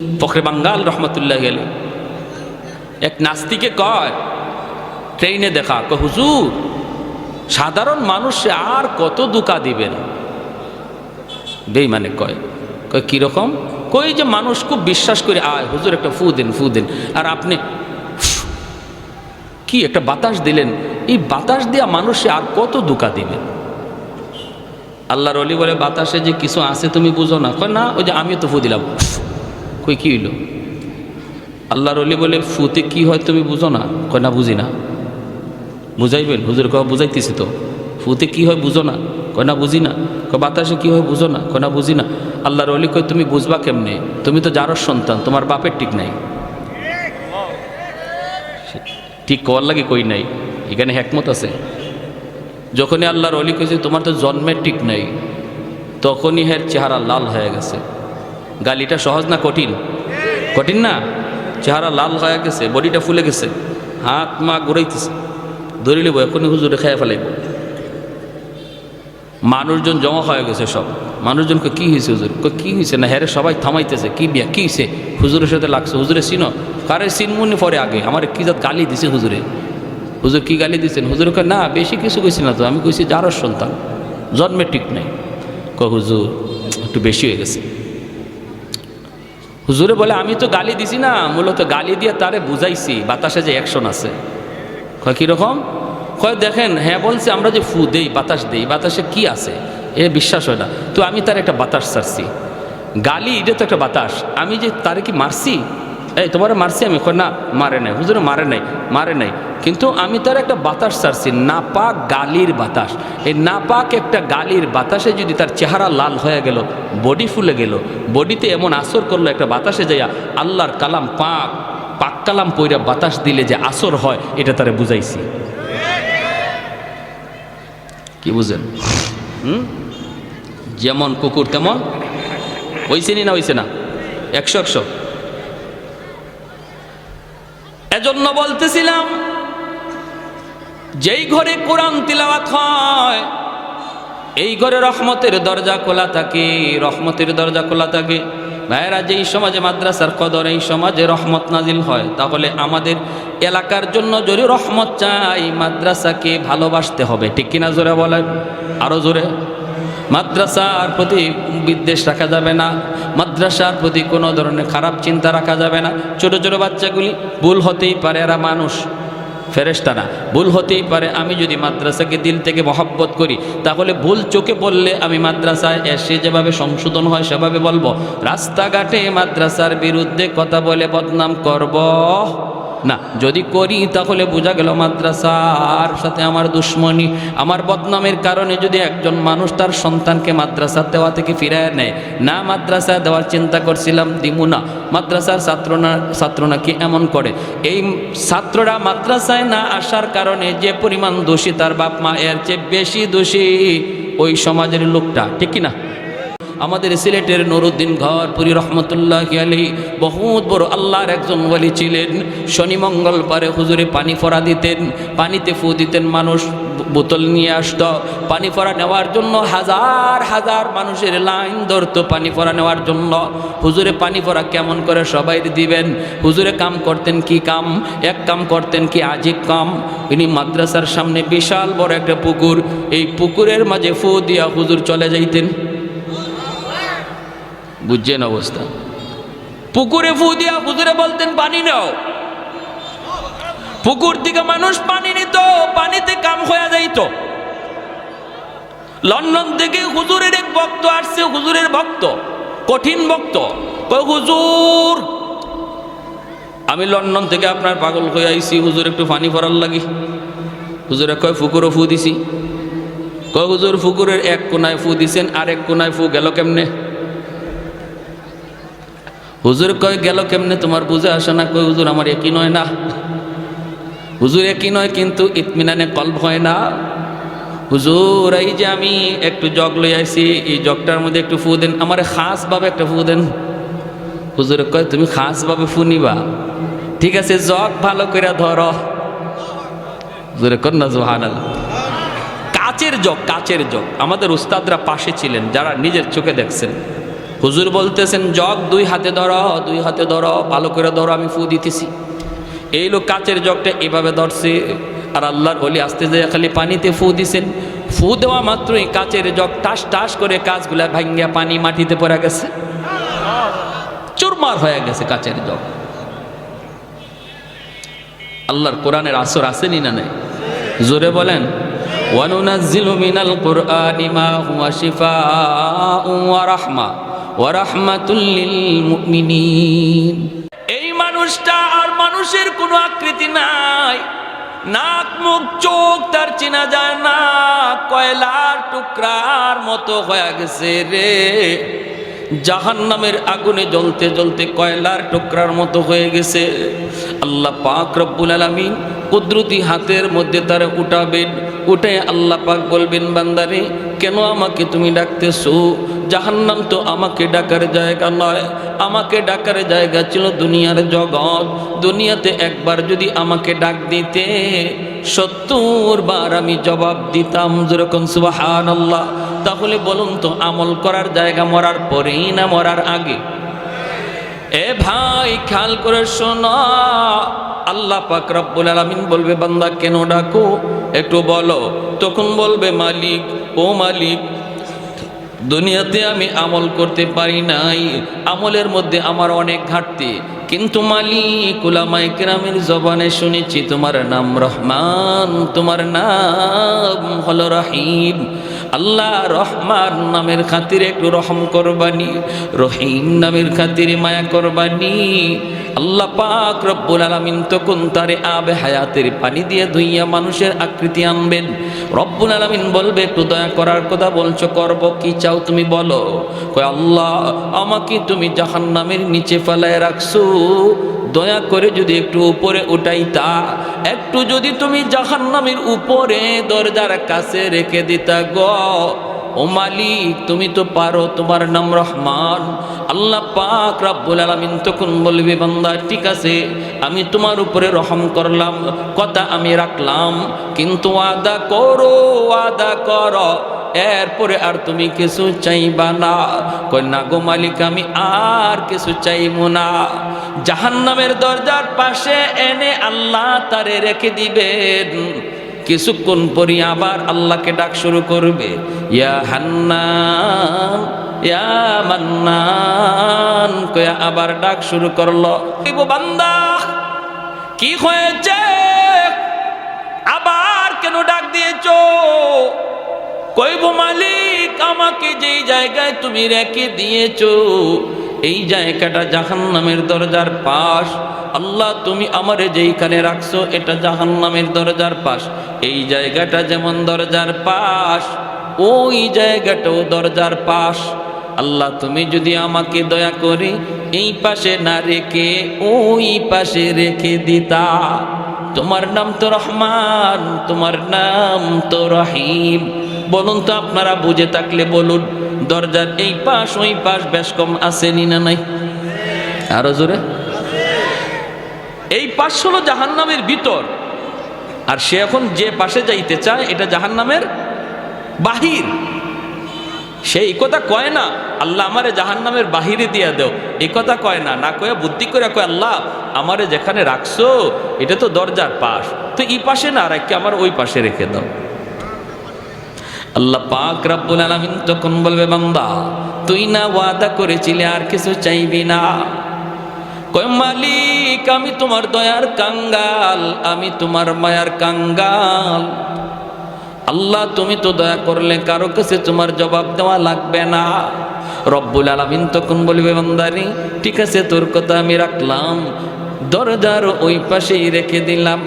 ফখরে বাঙ্গাল রহমতুল্লাহ আলাইহি এক নাস্তিকে কয় ট্রেনে দেখা কয় হুজুর সাধারণ মানুষে আর কত দুকা দিবেন। বেঈমানে কয় কয় কীরকম, কই যে মানুষ খুব বিশ্বাস করে আয় হুজুর একটা ফু দেন আর আপনি কি একটা বাতাস দিলেন, এই বাতাস দিয়া মানুষে আর কত দুকা দিবেন। আল্লাহর ওলি বলে বাতাসে যে কিছু আছে তুমি বুঝো না। কয় না, ওই যে আমি তো ফু দিলাম। কই কি হইল? আল্লাহর ওলি বলে ফুতে কি হয় তুমি বুঝো না? কয় না বুঝি না। বুঝাইবেন? হুজুর কয় বুঝাইতেছি তো। ফুতে কি হয় বুঝো না? কয় না বুঝি না। কয় বাতাসে কি হয় বুঝো না? কয় না বুঝি না। আল্লাহর ওলি কয় তুমি বুঝবা কেমনে? তুমি তো যারর সন্তান, তোমার বাপের ঠিক নাই। ঠিক কর লাগে কই নাই, এখানে হেকমত আছে। যখনই আল্লাহর ওলি কইছে তোমার তো জন্মের ঠিক নাই, তখনই হের চেহারা লাল হয়ে গেছে। গালিটা সহজ না কঠিন? কঠিন না? চেহারা লাল হয়ে গেছে, বডিটা ফুলে গেছে, হাত মা ঘুরাইতেছে, ধরে লিব এখনই হুজুরে খেয়ে ফেলাইব। মানুষজন জমা হয়ে গেছে সব। মানুষজনকে কি হয়েছে হুজুর? কি হয়েছে না? হ্যাঁ সবাই থামাইতেছে। কি বিয়া কি হয়েছে? হুজুরের সাথে লাগছে। হুজুরে চিনো? কারে চিনমুনি পরে আগে আমার কি জাত গালি দিছে হুজুরে। হুজুর কি গালি দিচ্ছেন? হুজুর কয় না বেশি কিছু কইছি না তো, আমি কইছি যারর সন্তান, জন্মে ঠিক নাই। হুজুর একটু বেশি হয়ে গেছে। হুজুরে বলে আমি তো গালি দিছি না, মূলত গালি দিয়ে তারে বুঝাইছি বাতাসে যে অ্যাকশন আছে। কয় কীরকম? কয় দেখেন হ্যাঁ বলছে আমরা যে ফু দেই বাতাস দেই, বাতাসে কি আছে এ বিশ্বাস হয় না, তো আমি তার একটা বাতাস ছাড়ছি। গালি এটা তো একটা বাতাস, আমি যে তারে কি মারছি? এই তোমার মারছি আমি? কয় না মারে নাই হুজুরে, মারে নাই কিন্তু আমি তার একটা বাতাস ছাড়ছি, নাপাক গালির বাতাস। এই নাপাক একটা গালির বাতাসে যদি তার চেহারা লাল হয়ে গেল, বডি ফুলে গেল, বডিতে এমন আসর করলো একটা বাতাসে যাইয়া আল্লাহর কালাম পাক কালাম পইরা বাতাস দিলে যে আসর হয় এটা তারে বুঝাইছি। কি বুঝেন? যেমন কুকুর তেমন হইছে না হইছে না? 100 এজন্য বলতেছিলাম যেই ঘরে কোরআন তিলাওয়াত হয় এই ঘরে রহমতের দরজা খোলা থাকে, রহমতের দরজা খোলা থাকে। ভাইয়েরা, যেই সমাজে মাদ্রাসার কদর, এই সমাজে রহমত নাজিল হয়, তাহলে আমাদের এলাকার জন্য যদি রহমত চাই মাদ্রাসাকে ভালোবাসতে হবে। ঠিক কিনা? জোরে বলেন, আরো জোরে। মাদ্রাসার প্রতি বিদ্বেষ রাখা যাবে না, মাদ্রাসার প্রতি কোনো ধরনের খারাপ চিন্তা রাখা যাবে না। ছোট ছোট বাচ্চাগুলি ভুল হতেই পারে, এরা মানুষ, ফেরেশতা না, ভুল হতেই পারে। আমি যদি মাদ্রাসাকে দিল থেকে মহব্বত করি তাহলে ভুল চোখে বললে আমি মাদ্রাসায় এসে যেভাবে সংশোধন হয় সেভাবে বলবো। রাস্তাঘাটে মাদ্রাসার বিরুদ্ধে কথা বলে বদনাম করব না। যদি করি তাহলে বোঝা গেল মাদ্রাসার সাথে আমার দুশ্মনী। আমার বদনামের কারণে যদি একজন মানুষ তার সন্তানকে মাদ্রাসা দেওয়া থেকে ফিরায় নেয়, না মাদ্রাসা দেওয়ার চিন্তা করছিলাম দিমু না, মাদ্রাসার ছাত্ররা কি এমন করে, এই ছাত্ররা মাদ্রাসায় না আসার কারণে যে পরিমাণ দোষী তার বাপ মা, এর চেয়ে বেশি দোষী ওই সমাজের লোকটা। ঠিক কিনা? আমাদের সিলেটের নুরুদ্দিন ঘরপুরি রহমতুল্লাহি আলাইহি বহুত বড় আল্লাহর একজন ওলি ছিলেন। শনি মঙ্গলবারে হুজুরে পানি ফোড়া দিতেন, পানিতে ফু দিতেন, মানুষ বোতল নিয়ে আসতো পানি ফোড়া নেওয়ার জন্য, হাজার হাজার মানুষের লাইন ধরতো পানি ফোড়া নেওয়ার জন্য। হুজুরে পানি ফোড়া কেমন করে সবাই দিবেন? হুজুরে কাম করতেন কি কাম? এক কাম করতেন কি আজীব কাম। ইনি মাদ্রাসার সামনে বিশাল বড় একটা পুকুর, এই পুকুরের মাঝে ফু দিয়া হুজুর চলে যাইতেন। বুঝছেন অবস্থা? পুকুরে ফু দিয়া হুজুরে বলতেন পানি নাও। পুকুর থেকে মানুষ পানি নিত, পানিতে কাম হয়ে যাইত। লন্ডন থেকে হুজুরের এক ভক্ত আসছে, হুজুরের ভক্ত, কঠিন ভক্ত। কয় হুজুর আমি লন্ডন থেকে আপনার পাগল হয়ে আইছি, হুজুর একটু পানি ভরার লাগি। হুজুরে কয় পুকুরও ফু দিছি। কয় হুজুর পুকুরের এক কোনায় ফু দিছেন, আর এক কোনায় ফু গেল কেমনে? হুজুর কয় গেল কেমনে তোমার বুঝে আসে না? কয় হুজুর আমার একই নয় না। হুজুর একই নয় কিন্তু ইতমিনানে কলব হয় না। হুজুর এই যে আমি একটু জগ লই আইছি, এই জগটার মধ্যে একটু ফু দেন, আমার খাস ভাবে একটা ফু দেন। হুজুর কয় তুমি খাস ভাবে ফু নিবা? ঠিক আছে জগ ভালো করে ধরো। হুজুরে কন না সুবহানাল্লাহ। কাচের জগ, কাচের জগ। আমাদের উস্তাদরা পাশে ছিলেন যারা নিজের চোখে দেখছেন। হুজুর বলতেছেন জগ দুই হাতে ধরো, ভালো করে ধরো, আমি ফু দিতেছি। এই লোক কাচের জগটা এভাবে ধরছে, আর আল্লাহর ওলি আস্তে যায় খালি পানিতে ফু দিছেন। ফু দেওয়া মাত্রই কাচের জগ টাস টাস করে কাচগুলা ভাঙ্গিয়া পানি মাটিতে পড়ে গেছে, চুরমার হয়ে গেছে কাচের জগ। আল্লাহর কোরআনের আসর আসেনি না নাই? জোরে বলেন। ওয়ানুনাজ্জিলু মিনাল কুরআনি মা হুয়া শিফাউন ওয়া রাহমা ওয়া রাহমাতুল লিল মুমিনিন। এই মানুষটা আর মানুষের কোনো আকৃতি নাই, নাক মুখ চোখ তার চেনা যায় না, কয়লার টুকরার মতো হয়ে গেছে রে। জাহান্নামের আগুনে জ্বলতে জ্বলতে কয়লার টুকরার মতো হয়ে গেছে। আল্লাহ পাক রব্বুল আলামিন কুদরতি হাতের মধ্যে তারা উঠাবেন, উঠে আল্লাহ পাক বলবেন, বান্দারে কেন আমাকে তুমি ডাকতেছো? জাহান্নাম তো আমাকে ডাকার জায়গা নয়, আমাকে ডাকার জায়গা ছিল দুনিয়ার জগৎ। দুনিয়াতে একবার যদি আমাকে ডাক দিতে ৭০ বার আমি জবাব দিতাম। যেরকম সুবহানাল্লাহ। তাহলে বলুন তো, আমল করার জায়গা মরার পরেই না মরার আগে? এ ভাই খেয়াল করে শোনো, আল্লাহ পাক রব্বুল আলামিন বলবে, বান্দা কেন ডাকো একটু বলো। তখন বলবে, মালিক, ও মালিক, দুনিয়াতে আমি আমল করতে পারি নাই, আমলের মধ্যে আমার অনেক ঘাটতি, কিন্তু মালিক উলামায়ে কেরামের জবানে শুনেছি তোমার নাম রহমান, তোমার নাম হলো রহিম। আল্লাহ রহমান নামের খাতিরে একটু রহম করবানি, রহিম নামের খাতিরে মায়া করবানি। আল্লাহ পাক রব্বুল আলামিন তখন তারে আবে হায়াতের পানি দিয়ে ধুইয়া মানুষের আকৃতি আনবেন। রব্বুল আলামিন বলবে, একটু দয়া করার কথা বলছো, করব, কি চাও তুমি বলো। কয়, আল্লাহ আমাকে তুমি জাহান্নামের নিচে ফেলায় রাখছো, দয়া করে যদি একটু উপরে উঠাইতা, একটু যদি তুমি জাহান্নামের উপরে দরজার কাছে রেখে দিতা গো। ও মালিক তুমি তো পারো, তোমার নাম রহমান। আল্লাহ পাক রব্বুল আলামিন তখন বলবে, বান্দা ঠিক আছে, আমি তোমার উপরে রহম করলাম, কথা আমি রাখলাম, কিন্তু ওয়াদা করো এরপরে আর তুমি কিছু চাইবা না। কই না গো মালিক, আমি আর কিছু চাইবো না। জাহান্নামের দরজার পাশে এনে আল্লাহ তারে রেখে দিবেন। কিছুক্ষণ পরই আবার আল্লাহকে ডাক শুরু করবে, ইয়া হান্নান ইয়া মান্নান কয়া আবার ডাক শুরু করলো। বান্দা কি হয়েছে, আবার কেন ডাক দিয়েছো? কইব, মালিক আমাকে যেই জায়গায় তুমি রেখে দিয়েছো এই জায়গাটা জাহান্নামের দরজার পাশ। আল্লাহ তুমি আমারে যেইখানে রাখছো এটা জাহান্নামের দরজার পাশ। এই জায়গাটা যেমন দরজার পাশ, ওই জায়গাটাও দরজার পাশ। আল্লাহ তুমি যদি আমাকে দয়া করে এই পাশে না রেখে ওই পাশে রেখে দিতা। তোমার নাম তো রহমান, তোমার নাম তো রহিম। বলুন তো, আপনারা বুঝে থাকলে বলুন, দরজার এই পাশ ওই পাশ বেশ কম আসেনি না নাই? আরো জোরে। এই পাশ হলো জাহান্নামের ভিতর, আর সে এখন যে পাশে যাইতে চায় এটা জাহান্নামের বাহির। সেই কথা কয় না আল্লাহ আমারে জাহান্নামের বাহিরে দিয়া দেও, এই কথা কয় না, না কয়ে বুদ্ধি করে কয়, আল্লাহ আমারে যেখানে রাখছো এটা তো দরজার পাশ, তো এই পাশে না রাখি আমার ওই পাশে রেখে দাও। আল্লাহ পাক রব্বুল আলামিন তখন বলবে, বান্দা তুই না ওয়াদা করেছিলি আর কিছু চাইবি না? কয়, মালিক আমি তোমার দয়ার কাঙ্গাল, আমি তোমার মায়ার কাঙ্গাল। আল্লাহ তুমি তো দয়া করলে কারো কাছে তোমার জবাব দেওয়া লাগবে না। রব্বুল আলামিন তখন বলবে, বান্দারে ঠিক আছে তোর কথা আমি রাখলাম, দরজার ওই পাশেই রেখে দিলাম,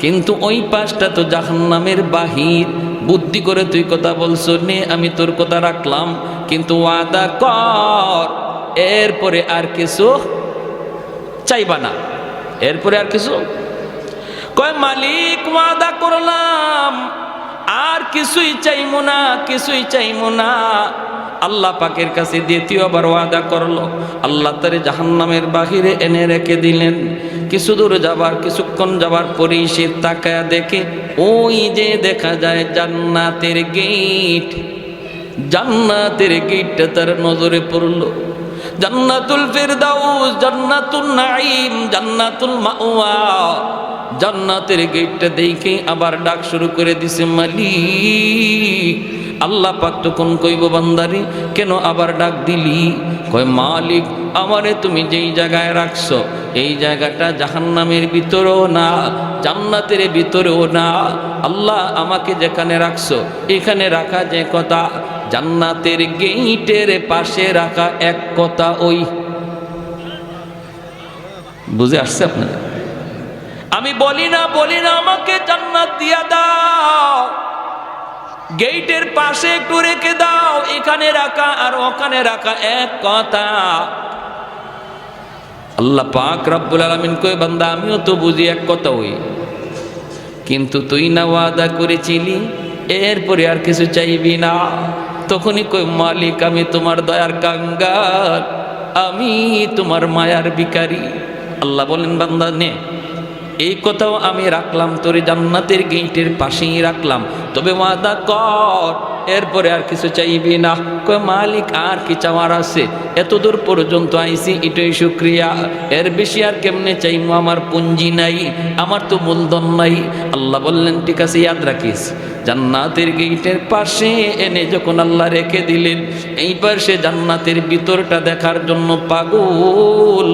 কিন্তু ওই পাশটা তো জাহান্নামের বাহির। বুদ্ধি করে তুই কথা বলছো নে, আমি তোর কথা রাখলাম, কিন্তু ওয়াদা কর এরপরে আর কিছু চাইবা না। এরপরে আর কিছু? কয়, মালিক ওয়াদা করলাম আর কিছুই চাইমু না, কিছুই চাইমু না। আল্লাহ পাকের কাছে দ্বিতীয়বার ওয়াদা করলো। আল্লাহ তারে জাহান্নামের বাহিরে এনে রেখে দিলেন। কিছু দূর যাবার, কিছুক্ষণ যাবার পরেই সে তাকায়া দেখে ওই যে দেখা যায় জান্নাতের গেট। জান্নাতের গেটটা তার নজরে পড়লো। জান্নাতুল ফিরদাউস, জান্নাতুন নাঈম, জান্নাতুল মাওয়া। জান্নাতের গেটটা দেখে আবার ডাক শুরু করে দিছে, মালিক। আল্লাহ পাক তখন কইব, বান্দারে কেন আবার ডাক দিলি? কয়, মালিক আমারে তুমি যেই জায়গায় রাখছো এই জায়গাটা জাহান্নামের ভিতরেও না, জান্নাতের ভিতরেও না। আল্লাহ আমাকে যেখানে রাখছো এখানে রাখা যে কথা, জান্নাতের গেইটের পাশে রাখা এক কথা। ওই বুঝে আসছে আপনাদের? আমি বলি না আমাকে জান্নাত দিয়া দাও, গেইটের পাশে একটু রেখে দাও, এখানে রাখা আর ওখানে রাখা এক কথা। আল্লাহ পাক রব্বুল আলামিন কয়, বান্দা আমিও তো বুঝি এক কথা ওই, কিন্তু তুই না ওয়াদা করেছিলি এরপরে আর কিছু চাইবি না। তখনই কই, মালিক আমি তোমার দয়ার কাঙ্গাল, আমি তোমার মায়ার ভিখারি। আল্লাহ বলেন, বান্দা নে, এই কথাও আমি রাখলাম, তোর জান্নাতের গেটের পাশেই রাখলাম, তবে ওয়াদা কর এরপরে আর কিছু চাইবি না। কয়, মালিক আর কি চাওয়ার আছে? এত দূর পর্যন্ত আইছি, এটাই শুকরিয়া, এর বেশি আর কেমনে চাইবো? আমার পুঞ্জি নাই, আমার তো মূলধন নাই। আল্লাহ বললেন, ঠিক আছে, ইয়াদ রাখিস, জান্নাতের গেটের পাশে এনে যখন আল্লাহ রেখে দিলেন, এইবার সে জান্নাতের ভিতরটা দেখার জন্য পাগল,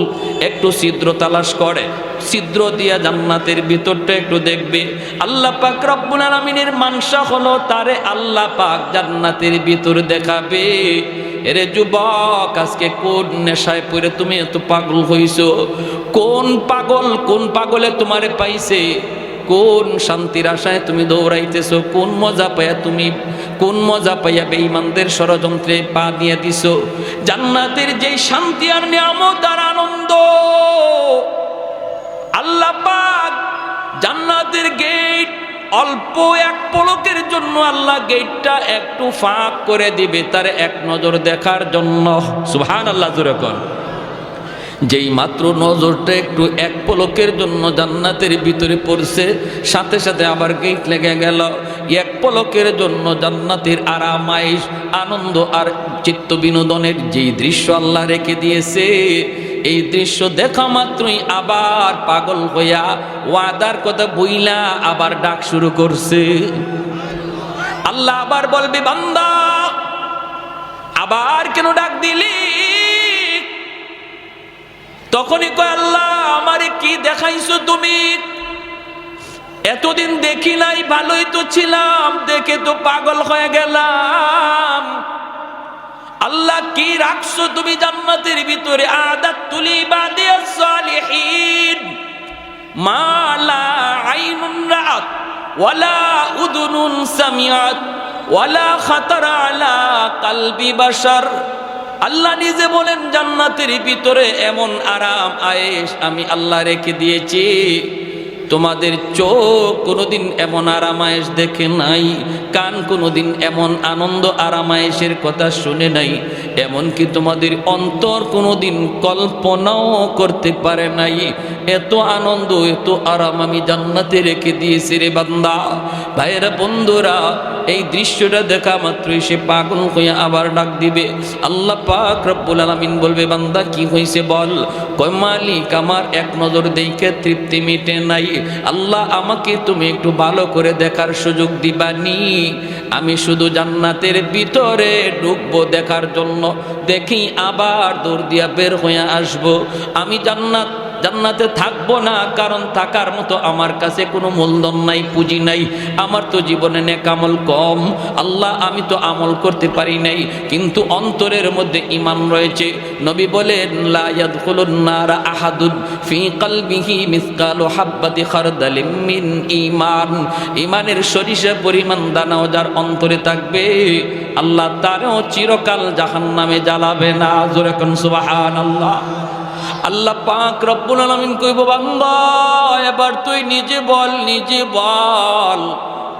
একটু ছিদ্র তালাশ করে, ছিদ্র দিয়া জান্নাতের ভিতরটা একটু দেখবে। আল্লাহ পাক রব্বুল আলামিনের মানসা হলো তারে আল্লাহ পাক জান্নাতের ভিতর দেখাবে। এরে যুবক, আজকে কোন নেশায় পড়ে তুমি এত পাগল হইছো? কোন পাগলে তোমারে পাইছে? কোন শান্তির আশায় তুমি দৌড়াইতেছো? কোন মজা পাইয়া বেঈমানদের ষড়যন্ত্রে পা দিয়ে দিছো? জান্নাতের যেই শান্তি আর নিয়ামত আর আনন্দ, আল্লাহ পাক জান্নাতের গেট অল্প এক পলকের জন্য আল্লাহ গেটটা একটু ফাঁক করে দিবে তার এক নজর দেখার জন্য। সুবহানাল্লাহ, জোরে কোন। যেই মাত্র নজরটা একটু এক পলকের জন্য জান্নাতের ভিতরে পড়ছে, সাথে সাথে আবার গেট লেগে গেল। এক পলকের জন্য জান্নাতের আরামাইশ, আনন্দ আর চিত্ত বিনোদনের যেই দৃশ্য আল্লাহ রেখে দিয়েছে, এই দৃশ্য দেখা মাত্রই আবার পাগল হইয়া ওয়াদার কথা বইলা আবার ডাক শুরু করছে। আল্লাহ আবার বলবে, বান্দা আবার কেন ডাক দিলি? তখনই কয়, আল্লাহ আমারে কি দেখাইছো তুমি? এতদিন দেখি নাই, ভালোই তো ছিলাম, দেখে তো পাগল হয়ে গেলাম। আল্লাহ কি রাখছো তুমি জান্নাতের ভিতরে? আদাতুল ইবাদিয়াস সালিহিন মা লা আইনুন রাআত ওয়ালা উযুনুন সামিআত ওয়ালা খাতারা আলা কলবি বাশার। আল্লাহ নিজে বলেন, জান্নাতের ভিতরে এমন আরাম আয়েশ আমি আল্লাহ রেখে দিয়েছি, তোমাদের চোখ কোনোদিন এমন আরামায়েশ দেখে নাই, কান কোনোদিন এমন আনন্দ আরামায়েশের কথা শুনে নাই, এমনকি তোমাদের অন্তর কোনোদিন কল্পনাও করতে পারে নাই। এত আনন্দ, এত আরাম আমি জান্নাতে রেখে দিয়েছি রে বান্দা। ভাইয়েরা, বন্ধুরা, এই দৃশ্যটা দেখা মাত্রই সে পাগল হয়ে আবার ডাক দিবে। আল্লাহ পাক রব্বুল আলামিন বলবে, বান্দা কি হয়েছে বল? কয়, মালিক আমার এক নজর দেখে তৃপ্তি মিটে নাই, আল্লাহ আমাকে তুমি একটু ভালো করে দেখার সুযোগ দিবানি। আমি শুধু জান্নাতের ভিতরে ঢুকবো দেখার জন্য, দেখি আবার দৌড় দিয়া বের হয়ে আসবো। আমি জান্নাতে থাকবো না, কারণ থাকার মতো আমার কাছে কোনো মূলধন নাই, পুঁজি নাই, আমার তো জীবনে নেক আমল কম। আল্লাহ আমি তো আমল করতে পারি নাই, কিন্তু অন্তরের মধ্যে ঈমান রয়েছে। নবী বলেন, লা ইয়াদখুলুন নারা আহাদুন ফি কলবিহি মিসকালু হাববাতি খারদালিম মিন ঈমান। ঈমানের সরিষা পরিমাণ দানাও যার অন্তরে থাকবে, আল্লাহ তারও চিরকাল জাহান্নামে জ্বালাবে না। জোরে কোন সুবহানাল্লাহ। আল্লাহ পাক রব্বুল আলামিন কইব, বান্দা এবার তুই নিজে বল,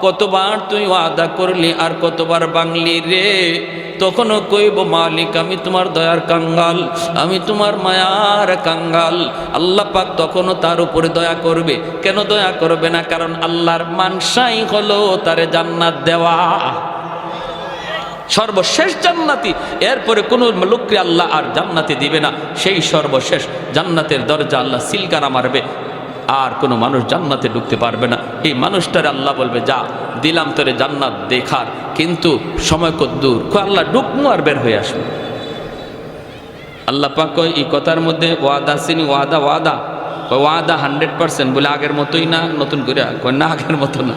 কতবার তুই ওয়াদা করলি আর কতবার ভাঙলি রে? তখনও কইব, মালিক আমি তোমার দয়ার কাঙ্গাল, আমি তোমার মায়ার কাঙ্গাল। আল্লাহ পাক তখনও তার উপরে দয়া করবে। কেন দয়া করবে না? কারণ আল্লাহর মানসাই হলো তারে জান্নাত দেওয়া। সর্বশেষ জান্নাতি, এরপরে কোনো লোককে আল্লাহ আর জান্নাতে দিবে না। সেই সর্বশেষ জান্নাতের দরজা আল্লাহ সিলগানা মারবে, আর কোনো মানুষ জান্নাতে ঢুকতে পারবে না। এই মানুষটারে আল্লাহ বলবে, যা দিলাম তোরে জান্নাত দেখার, কিন্তু সময় কত দূর, আল্লাহ ঢুকমু আর বের হয়ে আসবো। আল্লাহ পাক কয় এই কথার মধ্যে ওয়াদা চিনি, ওয়াদা ওয়াদা ওয়াদা 100% বলে আগের মতোই না, নতুন করে কয় না আগের মতো না,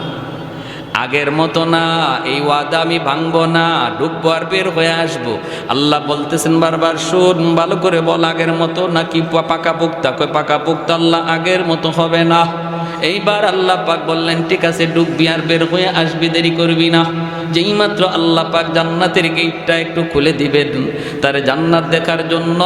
আগের মতো না, এই ওয়াদা আমি ভাঙবো না, ঢুকবো আর বের হয়ে আসবো। আল্লাহ বলতেছেন বারবার, শোন ভালো করে বল, আগের মতো নাকি পাকা পোক্তা? কয় পাকা পোক্তা। আল্লাহ আগের মতো হবে না। এইবার আল্লাহ পাক বললেন, ঠিক আছে ঢুকবি আর বের হয়ে আসবি, দেরি করবি না। যেই মাত্র আল্লাহ পাক জান্নাতের গেটটা একটু খুলে দিবেন তারে জান্নাত দেখার জন্য,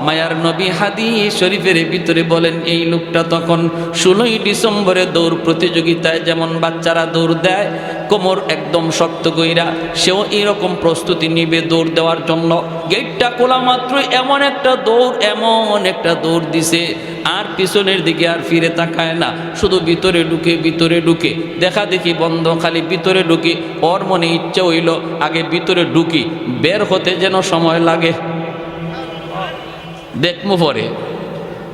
মায়ার নবী হাদিস শরীফের ভিতরে বলেন, এই লোকটা তখন 16ই ডিসেম্বরে দৌড় প্রতিযোগিতায় যেমন বাচ্চারা দৌড় দেয় কোমর একদম শক্ত কইরা, সেও এরকম প্রস্তুতি নিবে দৌড় দেওয়ার জন্য। গেটটা খোলা মাত্রই এমন একটা দৌড় দিছে, আর পিছনের দিকে আর ফিরে তাকায় না, শুধু ভিতরে ঢুকে দেখা দেখি বন্ধ, খালি ভিতরে ঢুকি। ওর মনে ইচ্ছা হইল আগে ভিতরে ঢুকি, বের হতে যেন সময় লাগে, দেখমু পরে,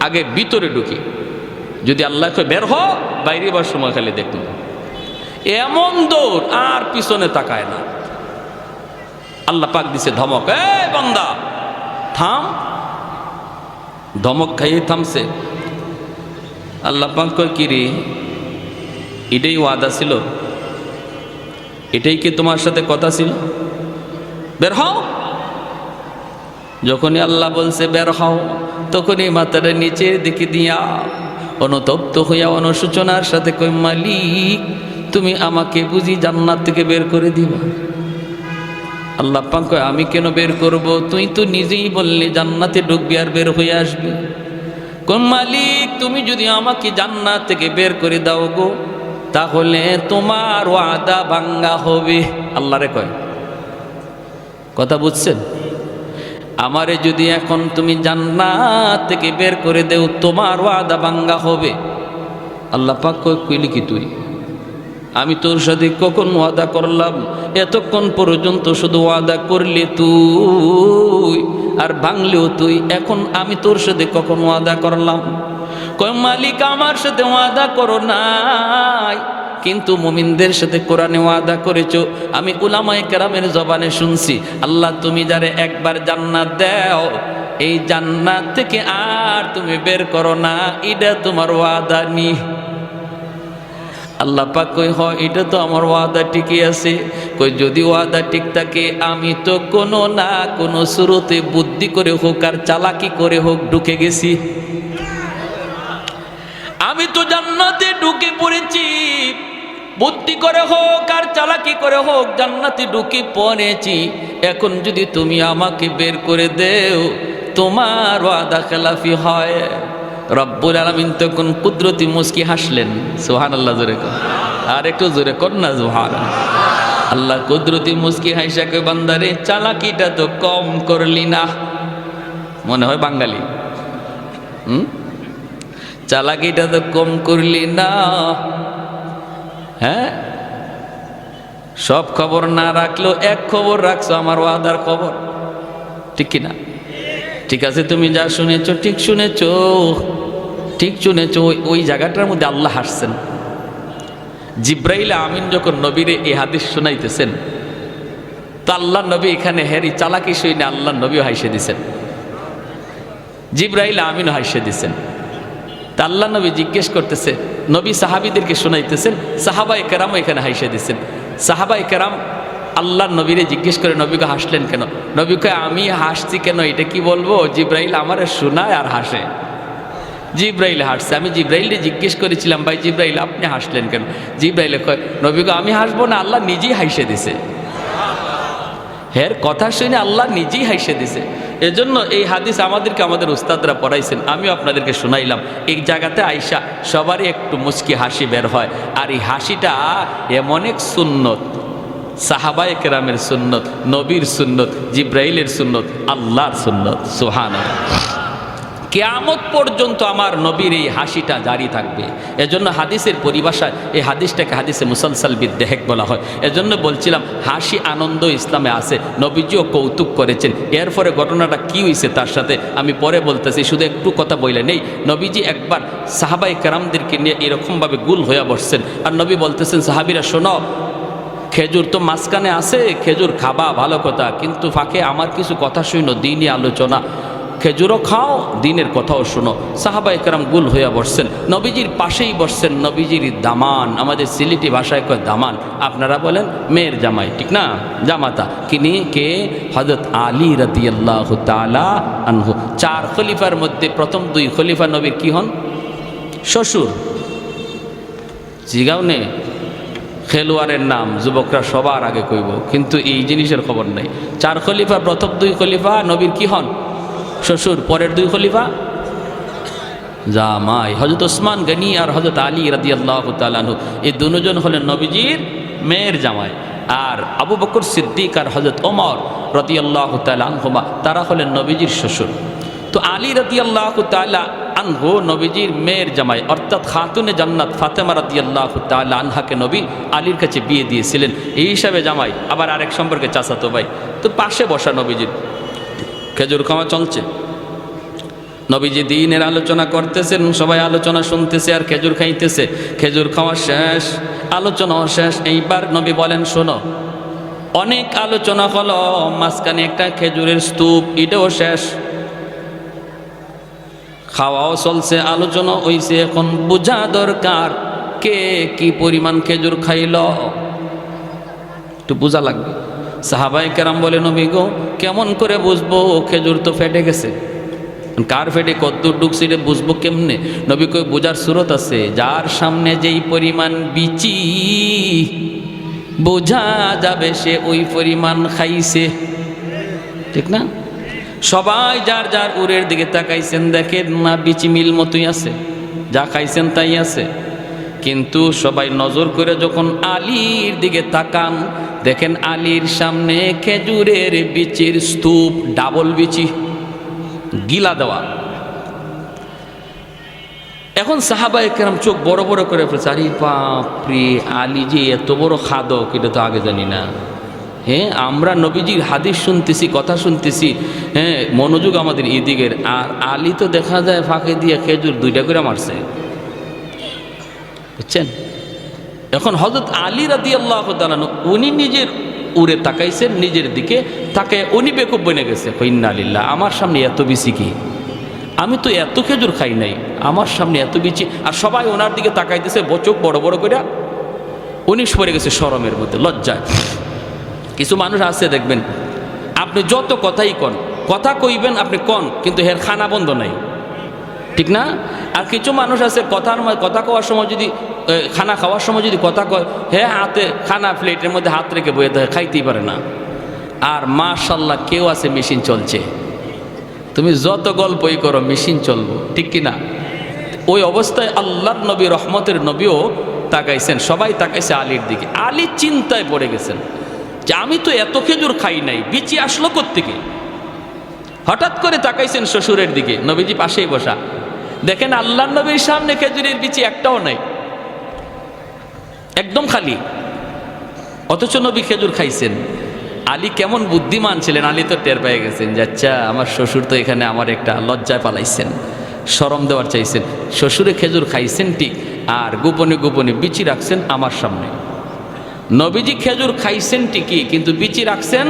আগে ভিতরে ঢুকি, যদি আল্লাহ বের হ বাইরে বার সময় খালি দেখমু। এমন দৌড়, আর পিছনে তাকায় না। আল্লাহ পাক দিছে ধমক, এই বান্দা থাম। ধমক খাইয়ে থামছে। আল্লাহ পাক কয়, কি রে, এটাই ওয়াদা ছিল? এটাই কি তোমার সাথে কথা ছিল? বের হও। যখনই আল্লাহ বলছে বের হও, তখনই মাথাটা নিচের দিকে দিয়া অনুতপ্ত হইয়া অনুশোচনার সাথে কই, মালিক তুমি আমাকে বুঝি জান্নাত থেকে বের করে দিবা? আল্লাহ পাক কয়, আমি কেন বের করব? তুই তো নিজেই বললি জান্নাতে ঢুকবি আর বের হয়ে আসবি। কোন মালিক, তুমি যদি আমাকে জান্নাত থেকে বের করে দাও গো, তাহলে তোমার ওয়াদা ভাঙ্গা হবে। আল্লাহরে কয়, কথা বুঝছেন? আমারে যদি এখন তুমি জান্নাত থেকে বের করে দেও, তোমার ওয়াদা ভাঙ্গা হবে। আল্লাহ পাক কয়, কইলি কি তুই? আমি তোর সাথে কখন ওয়াদা করলাম? এতক্ষণ পর্যন্ত শুধু ওয়াদা করলি তুই, আর ভাঙলেও তুই। এখন আমি তোর সাথে কখন ওয়াদা করলাম? কয়, মালিক আমার সাথে ওয়াদা করো নাই, কিন্তু মুমিনদের সাথে কোরআনে ওয়াদা করেছো। আমি উলামায়ে কেরামের জবানে শুনছি, আল্লাহ তুমি যারে একবার জান্নাত দাও, এই জান্নাত থেকে আর তুমি বের করো না, এটা তোমার ওয়াদা নি। আল্লাহ পাক কই, হয় এটা তো আমার ওয়াদা ঠিকই আছে। কই, যদি ওয়াদা ঠিক থাকে, আমি তো কোনো না কোনো শুরুতে বুদ্ধি করে হোক আর চালাকি করে হোক ঢুকে গেছি। আমি তো জান্নাতে ঢুকে পড়েছি, বুদ্ধি করে হোক আর চালাকি করে হোক জান্নাতে ঢুকে পড়েছি। এখন যদি তুমি আমাকে বের করে দেও, তোমার ওয়াদা খেলাফি হয়। রব্বুল আলামিন তখন কুদরতি মুস্কি হাসলেন। সুবহানাল্লাহ, জোরে কর, আর একটু জোরে কর না সুবহানাল্লাহ। আল্লাহ কুদরতি মুস্কি হাসা কই, বান্দারে চালাকিটা তো কম করলি না। মনে হয় বাঙালি, চালাকিটা তো কম করলি না। হ্যাঁ, সব খবর না রাখলেও এক খবর রাখছো, আমার ওয়াদার খবর, ঠিক কিনা? ঠিক আছে, তুমি যা শুনেছো ঠিক শুনেছো, ঠিক শুনেছো। ওই জায়গাটার মধ্যে আল্লাহ হাসছেন। জিব্রাইল আমিন যখন নবীরে এই হাদিস শোনাইতেছেন, তো আল্লাহ নবী এখানে হেরি চালাকি শুনে আল্লাহ নবীও হাসে দিছেন, জিব্রাইল আমিনও হাসে দিছেন। তা আল্লাহ নবী জিজ্ঞেস করতেছে, নবী সাহাবীদেরকে শোনাইতেছেন, সাহাবায়ে কেরামও এখানে হাসে দিছেন। সাহাবায়ে কেরাম আল্লাহ নবীরে জিজ্ঞেস করে, নবীকে হাসলেন কেন? নবীকে, আমি হাসছি কেন এটা কি বলবো? জিব্রাইল আমারে শোনায় আর হাসে। জিব্রাইল হাসছে। আমি জিব্রাইলকে জিজ্ঞেস করেছিলাম, ভাই জিব্রাইল আপনি হাসলেন কেন? জিব্রাইল কয়, নবীকে আমি হাসবো না, আল্লাহ নিজেই হাসে দিছে। হের কথা শুনে আল্লাহ নিজেই হাসে দিছে। এজন্য এই হাদিস আমাদেরকে আমাদের উস্তাদরা পড়াইছেন, আমিও আপনাদেরকে শোনাইলাম। এই জায়গাতে আইসা সবারই একটু মুচকি হাসি বের হয়। আর এই হাসিটা এমন এক সুন্নত, সাহাবায়ে কেরামের সুন্নত, নবীর সুন্নত, জিব্রাইলের সুন্নত, আল্লাহর সুন্নত। সুবহানাল্লাহ। কিয়ামত পর্যন্ত আমার নবীর এই হাসিটা জারি থাকবে। এজন্য হাদিসের পরিভাষায় এই হাদিসটাকে হাদিসে মুসালসাল বিদ্দেহেক বলা হয়। এজন্য বলছিলাম হাসি আনন্দ ইসলামে আছে, নবীজিও কৌতুক করেছেন। এরপরে ঘটনাটা কি হয়েছে তার সাথে আমি পরে বলতেছি, শুধু একটু কথা বলে নেই। নবীজি একবার সাহাবায়ে কেরামদেরকে নিয়ে এরকমভাবে গুল হয়ে বসছেন, আর নবী বলতেছেন, সাহাবীরা শোনো, খেজুর তো মাঝখানে আছে, খেজুর খাবা ভালো কথা, কিন্তু ফাঁকে আমার কিছু কথা শুনো, দিনই আলোচনা, খেজুরও খাও, দিনের কথাও শোনো। সাহাবায়ে কেরাম গুল হইয়া বসছেন, নবীজির পাশেই বসছেন নবীজির দামান, আমাদের সিলেটি ভাষায় কয় দামান, আপনারা বলেন মেয়ের জামাই, ঠিক না, জামাতা। কিনি কে? হযরত আলী রাদিয়াল্লাহু তাআলা আনহু। 4 খলিফার মধ্যে প্রথম 2 খলিফা নবীর কি হন? শ্বশুর। জিগাও নে, খেলোয়াড়ের নাম যুবকরা সবার আগে কইব, কিন্তু এই জিনিসের খবর নেই। 4 খলিফা, প্রথম 2 খলিফা নবীর কি হন? শ্বশুর। পরের 2 খলিফা জামাই, হযরত ওসমান গনি আর হযরত আলী রাদিয়াল্লাহু তাআলা আনহু। এই দুজন হলেন নবীজির মেয়ের জামাই। আর আবু বকর সিদ্দিক আর হযরত ওমর রাদিয়াল্লাহু তাআলা আনহুমা, তারা হলেন নবীজির শ্বশুর। তো আলী রাদিয়াল্লাহু তাআলা আনহু নবীজির মেয়ের জামাই, অর্থাৎ খাতুনে জান্নাত ফাতেমা রাদিয়াল্লাহু তাআলা আনহাকে নবী আলীর কাছে বিয়ে দিয়েছিলেন, এই হিসাবে জামাই। আবার আরেক সম্পর্কে চাচাতো ভাই। তো পাশে বসা নবীজির, খেজুর খাওয়া চলছে, নবীজি দ্বীনের আলোচনা করতেছেন, সবাই আলোচনা শুনতেছে আর খেজুর খাইতেছে। খেজুর খাওয়া শেষ, আলোচনাও শেষ। এইবার নবী বলেন, শোনো, অনেক আলোচনা হলো, মাঝখানে একটা খেজুরের স্তূপ, এটাও শেষ, খাওয়াও চলছে, আলোচনা হইছে, এখন বোঝা দরকার কে কি পরিমাণ খেজুর খাইল, একটু বোঝা লাগবে। সাহাবায়ে কেরাম বলে, নবী গো, কেমন করে বুঝবো? খেজুর তো ফেটে গেছে, কার ফেটে কদ্দুর ঢুকছে এটা বুঝবো কেমনে? নবী কই, বোঝার সুরত আছে, যার সামনে যেই পরিমাণ বিচি বোঝা যাবে সে ওই পরিমাণ খাইছে, ঠিক না? সবাই যার যার উরের দিকে তাকাইছেন, দেখেন না বিচি মিল মতোই আছে, যা খাইছেন তাই আছে। কিন্তু সবাই নজর করে যখন আলীর দিকে তাকান, দেখেন আলীর সামনে খেজুরের বিচির স্তূপ, ডাবল বিচি, গিলা দেওয়া। এখন সাহাবায়ে কেরাম চোখ বড় বড় করে ফেলছে, আরে বাপরে, আলী যে এত বড় খাদক, এটা তো আগে জানি না। হ্যাঁ, আমরা নবীজির হাদিস শুনতেছি, কথা শুনতেছি, হ্যাঁ, মনোযোগ আমাদের এদিকের। আর আলী তো দেখা যায় ফাঁকে দিয়ে খেজুর 2টা করে মারছে, বুঝছেন? এখন হযরত আলী রাদিয়াল্লাহু তাআলা উনি নিজের উড়ে তাকাইছেন, নিজের দিকে তাকায় উনি বেকুব বনে গেছে, ইন্না লিল্লাহ, আমার সামনে এত বিচি কি, আমি তো এত খেজুর খাই নাই, আমার সামনে এত বিচি। আর সবাই ওনার দিকে তাকাইতেছে, চোখ বড় বড় করে, উনি পড়ে গেছে শরমের মধ্যে, লজ্জায়। কিছু মানুষ আছে দেখবেন, আপনি যত কথাই কন, কথা কইবেন আপনি কন, কিন্তু এর খানা বন্ধ নাই, ঠিক না? আর কিছু মানুষ আছে কথা কওয়ার সময় যদি, খানা খাওয়ার সময় যদি কথা কয়, হ্যাঁ, হাতে খানা প্লেটের মধ্যে হাত রেখে বয়ে থাকে, খাইতেই পারে না। আর মাশাআল্লাহ কেউ আছে মেশিন চলছে, তুমি যত গল্পই করো মেশিন চলবো, ঠিক কি না? ওই অবস্থায় আল্লাহর নবী, রহমতের নবীও তাকাইছেন, সবাই তাকাইছে আলীর দিকে। আলী চিন্তায় পড়ে গেছেন যে আমি তো এত খেজুর খাই নাই, বিচি আসলো কোত্থেকে? হঠাৎ করে তাকাইছেন শ্বশুরের দিকে, নবীজি পাশেই বসা, দেখেন আল্লাহর নবীর সামনে খেজুরের বিচি একটাও নাই, একদম খালি, অথচ নবী খেজুর খাইছেন। আলী কেমন বুদ্ধিমান ছিলেন, আলী তো টের পেয়ে গেছেন যে আচ্ছা, আমার শ্বশুর তো এখানে আমার একটা লজ্জায় পালাইছেন, শরম দেওয়ার চাইছেন। শ্বশুরে খেজুর খাইছেন ঠিক, আর গোপনে গোপনে বিচি রাখছেন আমার সামনে। নবীজি খেজুর খাইছেন ঠিকই, কিন্তু বিচি রাখছেন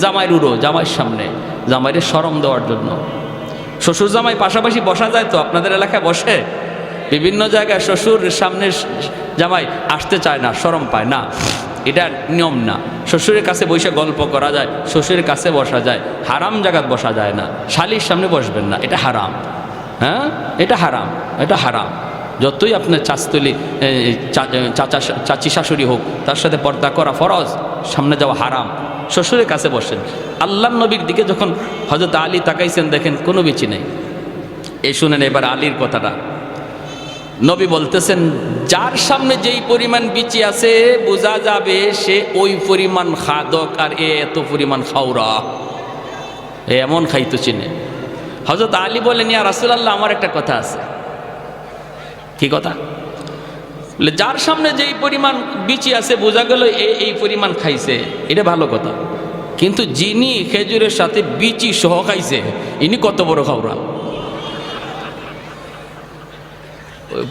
জামাইয়ের উড়ো, জামাইয়ের সামনে, জামাইয়ের শরম দেওয়ার জন্য। শ্বশুর জামাই পাশাপাশি বসা যায় তো, আপনাদের এলাকায় বসে? বিভিন্ন জায়গায় শ্বশুর সামনে জামাই আসতে চায় না, শরম পায় না, এটা নিয়ম না। শ্বশুরের কাছে বসে গল্প করা যায়, শ্বশুরের কাছে বসা যায়, হারাম জায়গায় বসা যায় না। শালির সামনে বসবেন না, এটা হারাম। হ্যাঁ, এটা হারাম, এটা হারাম। যতই আপনার চাচতলি চাচি শাশুড়ি হোক, তার সাথে পর্দা করা ফরজ, সামনে যাওয়া হারাম। শ্বশুরের কাছে বসেন। আল্লাহর নবীর দিকে যখন হযরত আলী তাকাইছেন, দেখেন কোনো বিচি নেই। এই শুনেন এবার আলীর কথাটা। নবী বলতেছেন, যার সামনে যেই পরিমাণ বিচি আছে বোঝা যাবে সে ওই পরিমাণ খাদক, আর এত পরিমাণ খাওরা, এমন খাইতো চিনে। হযরত আলী বলেন, ইয়া রাসূলুল্লাহ, আমার একটা কথা আছে। কি কথা? বলে, যার সামনে যেই পরিমাণ বিচি আছে বোঝা গেল এই পরিমাণ খাইছে, এটা ভালো কথা, কিন্তু যিনি খেজুরের সাথে বিচি সহ খাইছে ইনি কত বড় খাওয়া।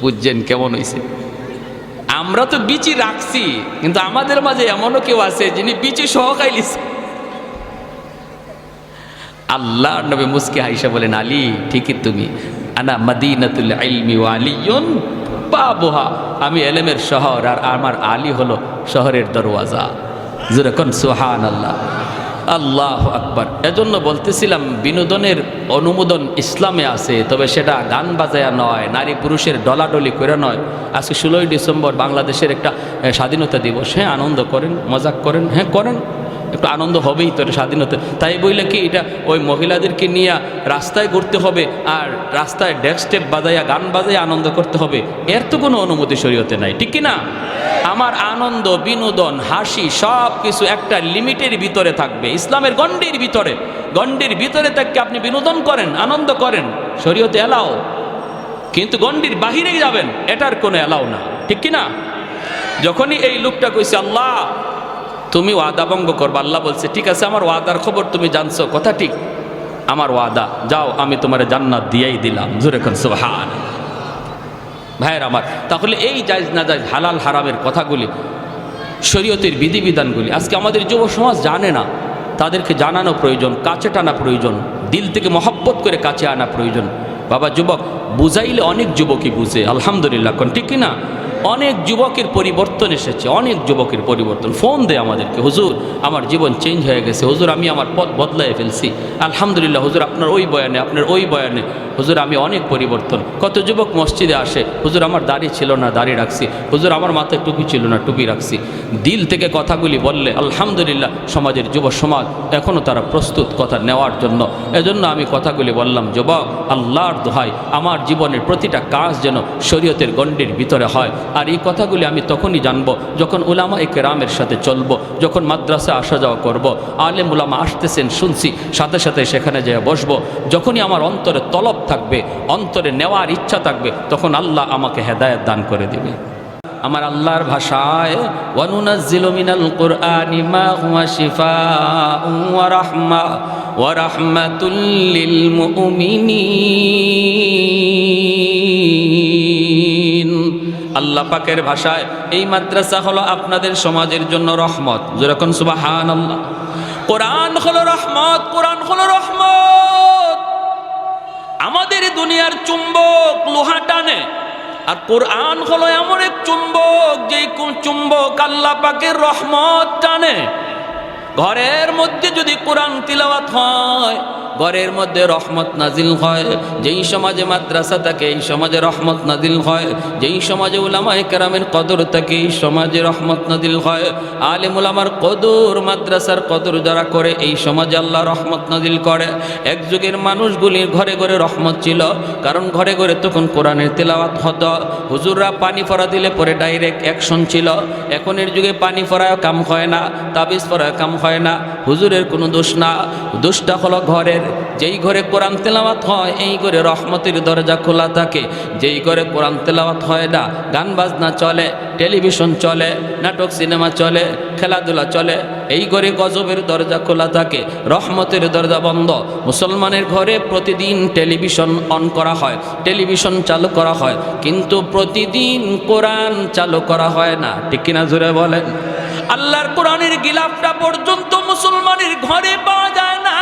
বুঝছেন কেমন হয়েছে? আমরা তো বিচি রাখছি, কিন্তু আমাদের মাঝে এমনও কেউ আছে যিনি বিচি সহ খাইলিছে। আল্লাহ নবী মুস্কি হাইসা বলেন, আলী ঠিকই তুমি, আনা মাদিনাতুল ইলমি ওয়া আলিয়ুন বাবুহা, আমি এলেমের শহর আর আমার আলী হলো শহরের দরওয়াজা। যেরকম সুবহানাল্লাহ, আল্লাহু আকবার। এজন্য বলতেছিলাম বিনোদনের অনুমোদন ইসলামে আছে, তবে সেটা গান বাজায়া নয়, নারী পুরুষের ডলাডলি করে নয়। আজকে 16ই ডিসেম্বর বাংলাদেশের একটা স্বাধীনতা দিবস, হ্যাঁ আনন্দ করেন, মজাক করেন, হ্যাঁ করেন, একটু আনন্দ হবেই তো, স্বাধীনতা। তাই বইলে কি এটা ওই মহিলাদেরকে নিয়ে রাস্তায় ঘুরতে হবে আর রাস্তায় ডেক স্টেপ বাজাইয়া গান বাজাইয়া আনন্দ করতে হবে? এর তো কোনো অনুমতি শরীয়তে নাই, ঠিক কি না? আমার আনন্দ, বিনোদন, হাসি সব কিছু একটা লিমিটের ভিতরে থাকবে, ইসলামের গণ্ডির ভিতরে। গণ্ডির ভিতরে থেকে আপনি বিনোদন করেন, আনন্দ করেন, শরীয়তে এলাও, কিন্তু গণ্ডির বাহিরেই যাবেন এটার কোনো এলাও না, ঠিক কি না? যখনই এই লোকটা কইছে, আল্লাহ তুমি ওয়াদা ভঙ্গ করবা, আল্লাহ বলছে, ঠিক আছে, আমার ওয়াদার খবর তুমি জানছো, কথা ঠিক, আমার ওয়াদা, যাও আমি তোমার জান্নাত দিয়েই দিলাম। জোরে কোন সুবহান। ভাইয়ের আমার, তাহলে এই জায়েজ না জায়েজ, হালাল হারামের কথাগুলি, শরীয়তের বিধিবিধানগুলি আজকে আমাদের যুব সমাজ জানে না। তাদেরকে জানানো প্রয়োজন, কাছে টানা প্রয়োজন, দিল থেকে মহব্বত করে কাছে আনা প্রয়োজন। বাবা যুবক, বুঝাইলে অনেক যুবকই বুঝে, আলহামদুলিল্লাহ, কোন ঠিক কিনা? অনেক যুবকের পরিবর্তন এসেছে, অনেক যুবকের পরিবর্তন। ফোন দেয় আমাদেরকে, হুজুর আমার জীবন চেঞ্জ হয়ে গেছে, হুজুর আমি আমার পথ বদলাই ফেলছি, আলহামদুলিল্লাহ হুজুর আপনার ওই বয়ানে, আপনার ওই বয়ানে হুজুর আমি অনেক পরিবর্তন। কত যুবক মসজিদে আসে, হুজুর আমার দাড়ি ছিল না, দাড়ি রাখছি, হুজুর আমার মাথায় টুপি ছিল না, টুপি রাখছি। দিল থেকে কথাগুলি বললে আলহামদুলিল্লাহ সমাজের যুব সমাজ এখনও তারা প্রস্তুত কথা নেওয়ার জন্য। এজন্য আমি কথাগুলি বললাম, যুবক আল্লাহর দোহাই, আমার জীবনের প্রতিটা কাজ যেন শরীয়তের গণ্ডির ভিতরে হয়। আর এই কথাগুলি আমি তখনই জানবো যখন উলামায়ে কেরামের সাথে চলবো, যখন মাদ্রাসা আসা যাওয়া করব, আলেম উলামা আসতেছেন শুনছি, সাথে সাথে সেখানে যেয়ে বসবো। যখনই আমার অন্তরে তলব থাকবে, অন্তরে নেওয়ার ইচ্ছা থাকবে, তখন আল্লাহ আমাকে হেদায়েত দান করে দিবে। আমার আল্লাহর ভাষায়, ওয়ানুনাজ্জিলু মিনাল কুরআনি মা হুয়া শিফাউন ওয়া রাহমা ওয়া রাহমাতুল লিল মুমিনিন। আল্লাহ পাকের ভাষায় এই মাদ্রাসা হলো আপনাদের সমাজের জন্য রহমত। যেরকম সুবহানাল্লাহ। কোরআন হলো রহমত, কোরআন হলো রহমত। আমাদের দুনিয়ার চুম্বক লোহা টানে, আর কোরআন হলো এমন এক চুম্বক, যেই চুম্বক আল্লাহ পাকের রহমত টানে। ঘরের মধ্যে যদি কোরআন তিলাওয়াত হয়, ঘরের মধ্যে রহমত নাজিল হয়। যেই সমাজে মাদ্রাসা থাকে, এই সমাজে রহমত নাজিল হয়। যেই সমাজে উলামায়ে কেরামের কদর থাকে, এই সমাজে রহমত নাজিল হয়। আলেম উলামার কদর, মাদ্রাসার কদর যারা করে, এই সমাজে আল্লাহ রহমত নাজিল করে। এক যুগের মানুষগুলির ঘরে ঘরে রহমত ছিল, কারণ ঘরে ঘরে তখন কোরআনের তিলাওয়াত হতো। হুজুররা পানি ফোড়া দিলে পরে ডাইরেক্ট অ্যাকশন ছিল। এখনের যুগে পানি ফোড়ায় কাম হয় না, তাবিজ ফোড়ায় কাম হয় না। হুজুরের কোনো দোষ না, দোষটা হলো ঘরের। যেই ঘরে কোরআন তেলাওয়াত হয়, এই ঘরে রহমতের দরজা খোলা থাকে। যেই ঘরে কোরআন তেলাওয়াত হয় না, গান বাজনা চলে, টেলিভিশন চলে, নাটক সিনেমা চলে, খেলাধুলা চলে, এই ঘরে গজবের দরজা খোলা থাকে, রহমতের দরজা বন্ধ। মুসলমানের ঘরে প্রতিদিন টেলিভিশন অন করা হয়, টেলিভিশন চালু করা হয়, কিন্তু প্রতিদিন কোরআন চালু করা হয় না, ঠিক কিনা জোরে বলেন? আল্লাহর কোরআনের গিলাফটা পর্যন্ত মুসলমানের ঘরে পাওয়া যায় না।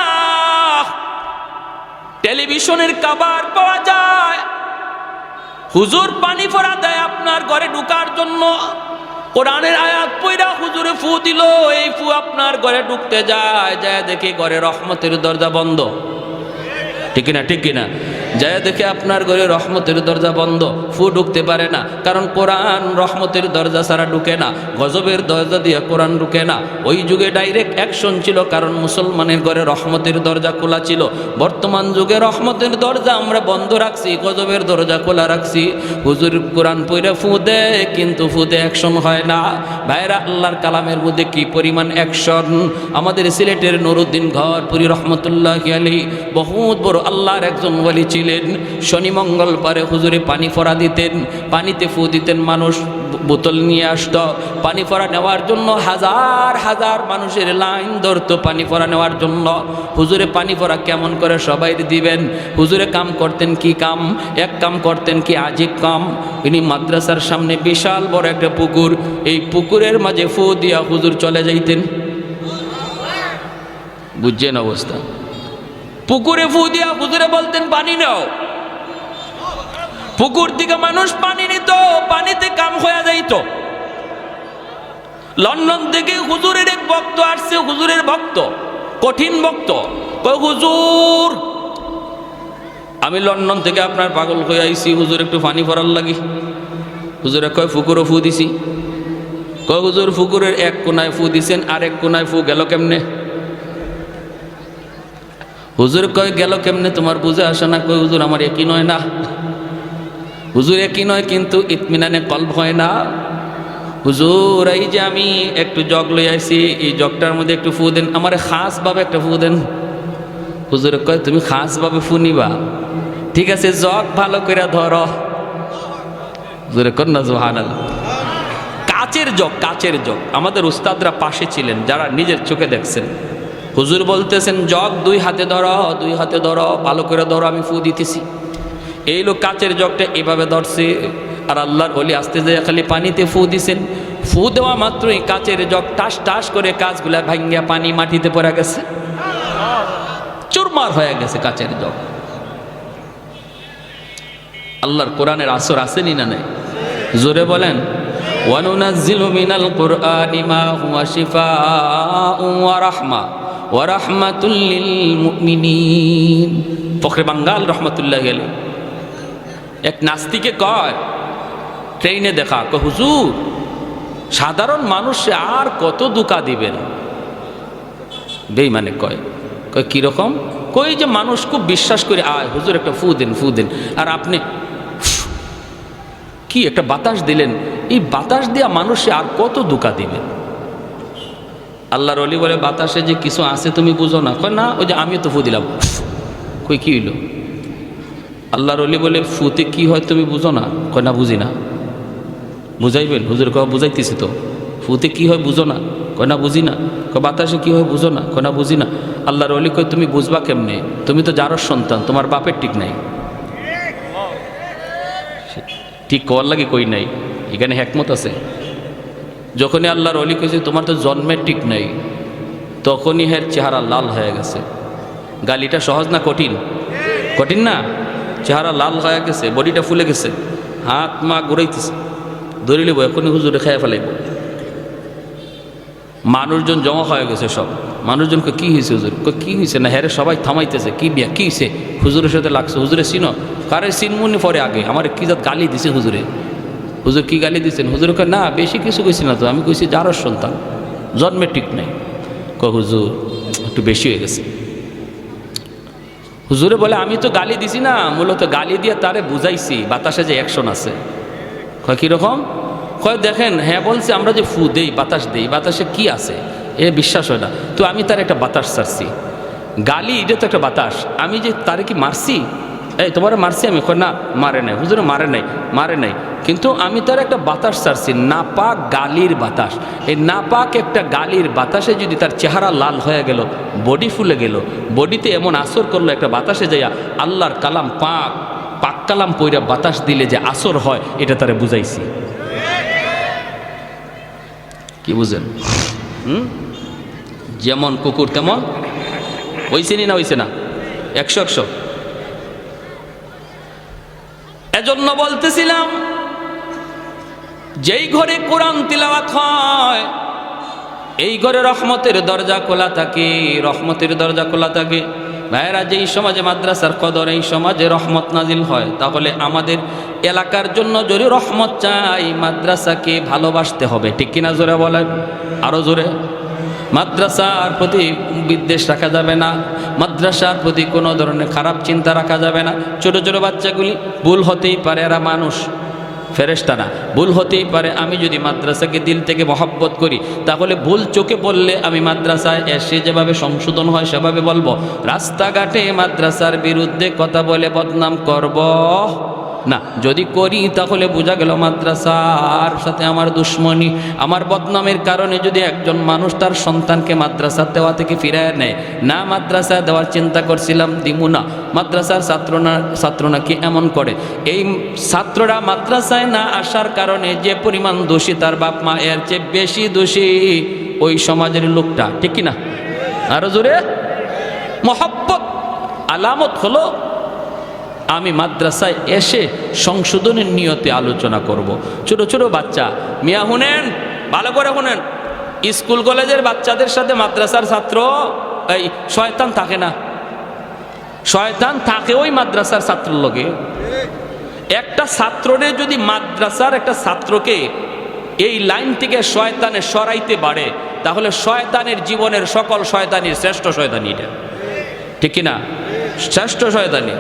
টেলিভিশনের কাবার পাওয়া যায়। হুজুর পানি ফোড়া দেয় আপনার ঘরে ঢুকার জন্য, কোরআনের আয়াত পড়া হুজুরে ফু দিল, এই ফু আপনার ঘরে ঢুকতে যায়, যায় দেখে ঘরে রহমতের দরজা বন্ধ, ঠিক কিনা? ঠিক কিনা? যায় দেখে আপনার ঘরে রহমতের দরজা বন্ধ, ফু ঢুকতে পারে না, কারণ কোরআন রহমতের দরজা ছাড়া ঢুকে না, গজবের দরজা দিয়ে কোরআন ঢুকে না। ওই যুগে ডাইরেক্ট অ্যাকশন ছিল, কারণ মুসলমানের ঘরে রহমতের দরজা খোলা ছিল। বর্তমান যুগে রহমতের দরজা আমরা বন্ধ রাখছি, গজবের দরজা খোলা রাখছি। হুজুর কোরআন পড়ে ফু দেয়, কিন্তু ফুতে অ্যাকশন হয় না। ভাইরা, আল্লাহর কালামের মধ্যে কি পরিমাণ অ্যাকশন! আমাদের সিলেটের নুরুদ্দিন ঘরপুরি রহমতুল্লাহি আলাইহি বহুত বড় আল্লাহর একজন ওলি ছিলেন। শনি মঙ্গলবারে হুজুরে পানি ফোড়া দিতেন, পানিতে ফু দিতেন, মানুষ বোতল নিয়ে আসতো পানি ফোড়া নেওয়ার জন্য। হাজার হাজার মানুষের লাইন ধরতো পানি ফোড়া নেওয়ার জন্য। হুজুরে পানি ফোড়া কেমন করে সবাই দিবেন? হুজুরে কাম করতেন কি কাম? এক কাম করতেন কি আজিব কাম। ইনি মাদ্রাসার সামনে বিশাল বড় একটা পুকুর, এই পুকুরের মাঝে ফু দিয়া হুজুর চলে যাইতেন। বুঝছেন অবস্থা? পুকুরে ফু দিয়া হুজুরে বলতেন পানি নাও। পুকুর থেকে মানুষ পানি নিত, পানিতে কাম হয়ে যাইত। লন্ডন থেকে হুজুরের এক ভক্ত আসছে, হুজুরের ভক্ত, কঠিন ভক্ত। কয় হুজুর, আমি লন্ডন থেকে আপনার পাগল হয়ে আইছি, হুজুর একটু পানি ভরার লাগি। হুজুরে কয় পুকুরও ফু দিছি। কয় হুজুর, পুকুরের এক কোনায় ফু দিছেন, আর এক কোনায় ফু গেল কেমনে? হুজুর কয় গেল কেমনে তোমার বুঝে আসে না? কয় হুজুর, আমার একই নয় না। হুজুর একই নয়, কিন্তু ইতমিনানে কলব হয় না। হুজুর, এই যে আমি একটু জগ লই আইছি, এই জগটার মধ্যে একটু ফু দেন, আমার খাস ভাবে একটা ফু দেন। হুজুর কয় তুমি খাস ভাবে ফু নিবা? ঠিক আছে, জগ ভালো করে ধরো। হুজুরে কর না সুবহানাল্লাহ। কাচের জগ, কাচের জগ। আমাদের উস্তাদরা পাশে ছিলেন, যারা নিজের চোখে দেখছেন। হুজুর বলতেছেন জগ দুই হাতে ধরো, দুই হাতে ধরো, ভালো করে ধরো, আমি ফু দিতেছি। এই লোক কাচের জগটা এভাবে ধরছে, আর আল্লাহর ওলি আস্তে যায় খালি পানিতে ফু দিছেন। ফু দেওয়া মাত্রই কাচের জগ টাস টাস করে কাচগুলা ভাঙ্গিয়া পানি মাটিতে পড়ে গেছে, চুরমার হয়ে গেছে কাচের জগ। আল্লাহর কোরআনের আসর আসেনি না নাই? জোরে বলেন। ওয়ানুনাজ্জিলু মিনাল কুরআনি মা হুয়া শিফাউন ওয়া রাহমা ওয়া রাহমাতুল লিল মুমিনিন। ফখরে বাঙ্গাল রহমতুল্লাহি আলাইহি এক নাস্তিকে কয়, ট্রেনে দেখা, কয় হুজুর, সাধারণ মানুষে আর কত দুকা দিবেন? বেঈমানে কয়, কয় কিরকম? কই যে মানুষ খুব বিশ্বাস করে আয় হুজুর একটা ফু দেন, ফু দেন, আর আপনি কি একটা বাতাস দিলেন, এই বাতাস দিয়া মানুষে আর কত দুকা দিবেন? আল্লাহর ওলি বলে, বাতাসে যে কিছু আছে তুমি বুঝো না? কয় না, ওই যে আমি তো ফু দিলাম। কই কি হইল? আল্লাহর ওলি বলে, ফুতে কি হয় তুমি বুঝো না? কয় না, বুঝি না। বুঝাইবেন? হুজুর কয় বুঝাইতেছি তো। ফুতে কি হয় বুঝো না? কয় না, বুঝি না। কয় বাতাসে কি হয় বুঝো না? কয় না, বুঝি না। আল্লাহর ওলি কয়, তুমি বুঝবা কেমনে? তুমি তো যারর সন্তান, তোমার বাপের ঠিক নাই। ঠিক কওয়ার লাগে কই নাই, এখানে হেকমত আছে। যখনই আল্লাহর ওলি কইছে তোমার তো জন্মের ঠিক নাই, তখনই হের চেহারা লাল হয়ে গেছে। গালিটা সহজ না কঠিন? কঠিন না? চেহারা লাল হয়ে গেছে, বডিটা ফুলে গেছে, হাত মা ঘুরাইতেছে, ধরে লিব এখনই হুজুরে খেয়ে ফেলাইব। মানুষজন জমা হয়ে গেছে সব। মানুষজনকে কি হয়েছে হুজুর? কি হয়েছে না? হ্যাঁ সবাই থামাইতেছে, কি বিয়া, কি হয়েছে? হুজুরের সাথে লাগছে। হুজুরে চিনো? কারে চিনমুনি পরে আগে আমার কি জাত গালি দিছে হুজুরে। হুজুর কি গালি দিচ্ছেন? হুজুর কয় না, বেশি কিছু কইছি না তো, আমি কইছি যারর সন্তান, জন্মের ঠিক নাই। কয় হুজুর একটু বেশি হয়ে গেছে। হুজুরে বলে, আমি তো গালি দিছি না, মূলত গালি দিয়ে তারে বুঝাইছি বাতাসে যে অ্যাকশন আছে। কয় কীরকম? কয় দেখেন, হ্যাঁ বলছে আমরা যে ফু দেই, বাতাস দেই, বাতাসে কি আছে এ বিশ্বাস হয় না, তো আমি তার একটা বাতাস ছাড়ছি। গালি এটা তো একটা বাতাস, আমি যে তারে কি মারছি? এই তোমার মারছি আমি? কয় না, মারে নাই। হুজুরে মারে নাই, মারে নাই, কিন্তু আমি তার একটা বাতাস ছাড়ছি, নাপাক গালির বাতাস। এই নাপাক একটা গালির বাতাসে যদি তার চেহারা লাল হয়ে গেল, বডি ফুলে গেল, বডিতে এমন আসর করলো একটা বাতাসে যাইয়া, আল্লাহর কালাম পাক পাক কালাম পইরা বাতাস দিলে যে আসর হয়, এটা তারে বুঝাইছি। কি বুঝেন? যেমন কুকুর তেমন হইছে না? হইছে না? 100-100। এজন্য বলতেছিলাম, যেই ঘরে কোরআন তিলাওয়াত হয় এই ঘরে রহমতের দরজা খোলা থাকে, রহমতের দরজা খোলা থাকে। ভাইয়েরা, যেই সমাজে মাদ্রাসার কদর, এই সমাজে রহমত নাজিল হয়, তাহলে আমাদের এলাকার জন্য যদি রহমত চাই, মাদ্রাসাকে ভালোবাসতে হবে। ঠিক কিনা? জোরে বলেন, আরো জোরে। মাদ্রাসার প্রতি বিদ্বেষ রাখা যাবে না, মাদ্রাসার প্রতি কোনো ধরনের খারাপ চিন্তা রাখা যাবে না। ছোট ছোট বাচ্চাগুলি ভুল হতেই পারে, এরা মানুষ, ফেরেশতা না, ভুল হতেই পারে। আমি যদি মাদ্রাসাকে দিল থেকে মহব্বত করি, তাহলে ভুল চোখে পড়লে আমি মাদ্রাসায় এসে যেভাবে সংশোধন হয় সেভাবে বলবো। রাস্তাঘাটে মাদ্রাসার বিরুদ্ধে কথা বলে বদনাম করব না। যদি করি তাহলে বোঝা গেল মাদ্রাসার সাথে আমার দুশ্মনী। আমার বদনামের কারণে যদি একজন মানুষ তার সন্তানকে মাদ্রাসা দেওয়া থেকে ফিরায় নেয়, না মাদ্রাসা দেওয়ার চিন্তা করছিলাম, দিমু না, মাদ্রাসার ছাত্র নাকি এমন করে, এই ছাত্ররা মাদ্রাসায় না আসার কারণে যে পরিমাণ দোষী তার বাপ মা, এর চেয়ে বেশি দোষী ওই সমাজের লোকটা। ঠিক কিনা? আরো জোরে। মহব্বত আলামত হলো আমি মাদ্রাসায় এসে সংশোধনের নিয়তে আলোচনা করব। ছোট ছোট বাচ্চা, মিয়া শুনেন, ভালো করে শুনেন, স্কুল কলেজের বাচ্চাদের সাথে মাদ্রাসার ছাত্র, এই শয়তান থাকে না, শয়তান থাকে ওই মাদ্রাসার ছাত্রের লগে। একটা ছাত্ররে যদি মাদ্রাসার একটা ছাত্রকে এই লাইন থেকে শয়তানে সরাইতে পারে, তাহলে শয়তানের জীবনের সকল শয়তানির শ্রেষ্ঠ শয়তানি এটা। ঠিক কিনা? শ্রেষ্ঠ শয়তানি।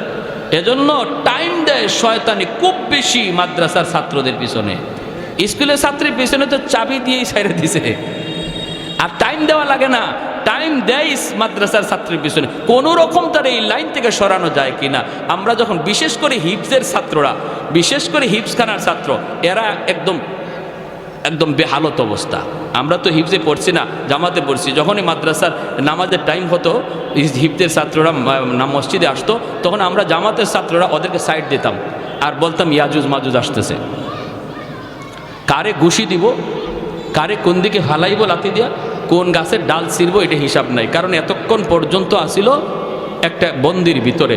এজন্য টাইম দেয় শয়তানি খুব বেশি মাদ্রাসার ছাত্রদের পিছনে। স্কুলের ছাত্রের পিছনে তো চাবি দিয়েই ছেড়ে দিছে, আর টাইম দেওয়া লাগে না, টাইম দেয় মাদ্রাসার ছাত্রের পিছনে কোনো রকম তার এই লাইন থেকে সরানো যায় কিনা। আমরা যখন বিশেষ করে হিফজের ছাত্ররা, বিশেষ করে হিফজখানার ছাত্র, এরা একদম একদম বেহালত অবস্থা। আমরা তো হিফজে পড়ছি না, জামাতে পড়ছি। যখনই মাদ্রাসার নামাজের টাইম হতো, হিফজের ছাত্ররা মসজিদে আসতো, তখন আমরা জামাতের ছাত্ররা ওদেরকে সাইড দিতাম আর বলতাম ইয়াজুজ মাজুজ আসতেছে। কারে ঘুষি দিব, কারে কোন দিকে ফালাইব লাথি দিয়া, কোন গাছের ডাল ছিঁড়বো, এটা হিসাব নাই। কারণ এতক্ষণ পর্যন্ত আসিল একটা বন্দির ভিতরে,